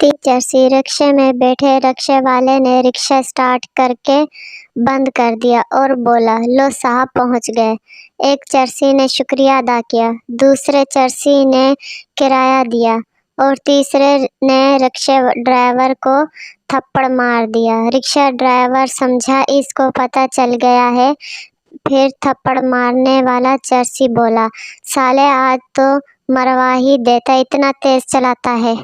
تین چرسی رکشے میں بیٹھے۔ رکشے والے نے رکشہ سٹارٹ کر کے بند کر دیا اور بولا، لو صاحب پہنچ گئے۔ ایک چرسی نے شکریہ ادا کیا، دوسرے چرسی نے کرایہ دیا اور تیسرے نے رکشے ڈرائیور کو تھپڑ مار دیا۔ رکشہ ڈرائیور سمجھا اس کو پتہ چل گیا ہے۔ پھر تھپڑ مارنے والا چرسی بولا، سالے آج تو مروا ہی دیتا، اتنا تیز چلاتا ہے۔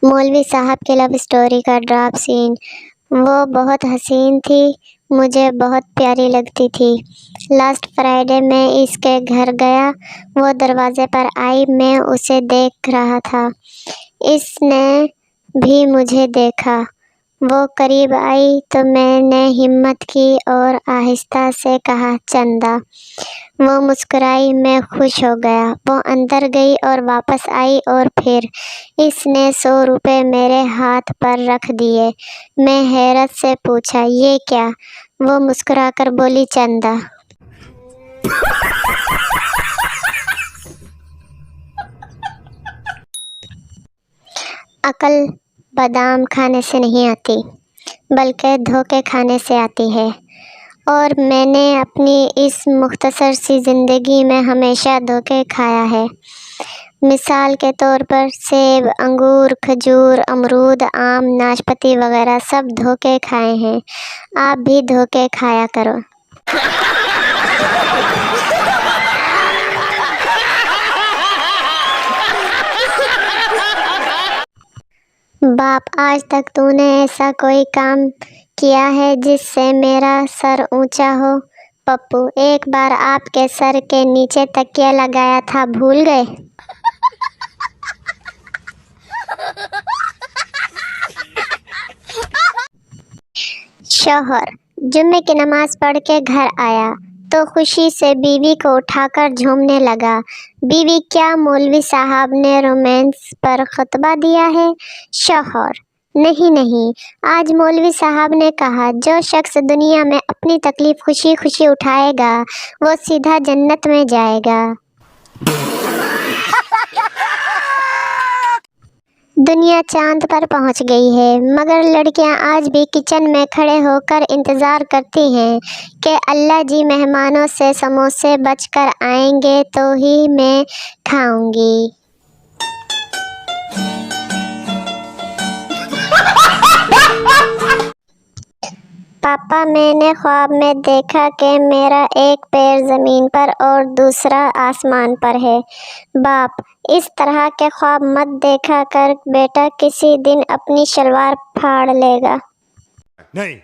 مولوی صاحب کی لو اسٹوری کا ڈراپ سین۔ وہ بہت حسین تھی، مجھے بہت پیاری لگتی تھی۔ لاسٹ فرائیڈے میں اس کے گھر گیا، وہ دروازے پر آئی، میں اسے دیکھ رہا تھا، اس نے بھی مجھے دیکھا۔ وہ قریب آئی تو میں نے ہمت کی اور آہستہ سے کہا، چندا۔ وہ مسکرائی، میں خوش ہو گیا۔ وہ اندر گئی اور واپس آئی اور پھر اس نے 100 روپے میرے ہاتھ پر رکھ دیے۔ میں حیرت سے پوچھا، یہ کیا؟ وہ مسکرا کر بولی، چندا۔ عقل بادام کھانے سے نہیں آتی بلکہ دھوکے کھانے سے آتی ہے، اور میں نے اپنی اس مختصر سی زندگی میں ہمیشہ دھوکے کھایا ہے۔ مثال کے طور پر سیب، انگور، کھجور، امرود، آم، ناشپاتی وغیرہ سب دھوکے کھائے ہیں۔ آپ بھی دھوکے کھایا کرو۔ باپ، آج تک تو نے ایسا کوئی کام کیا ہے جس سے میرا سر اونچا ہو؟ پپو، ایک بار آپ کے سر کے نیچے تکیہ لگایا تھا، بھول گئے؟ شوہر جمعے کی نماز پڑھ کے گھر آیا تو خوشی سے بیوی کو اٹھا کر جھومنے لگا۔ بیوی، کیا مولوی صاحب نے رومانس پر خطبہ دیا ہے؟ شوہر، نہیں نہیں، آج مولوی صاحب نے کہا، جو شخص دنیا میں اپنی تکلیف خوشی خوشی اٹھائے گا وہ سیدھا جنت میں جائے گا۔ دنیا چاند پر پہنچ گئی ہے، مگر لڑکیاں آج بھی کچن میں کھڑے ہو کر انتظار کرتی ہیں کہ اللہ جی مہمانوں سے سموسے بچ کر آئیں گے تو ہی میں کھاؤں گی۔ پاپا، میں نے خواب میں دیکھا کہ میرا ایک پیر زمین پر اور دوسرا آسمان پر ہے۔ باپ، اس طرح کے خواب مت دیکھا کر بیٹا، کسی دن اپنی شلوار پھاڑ لے گا۔ نہیں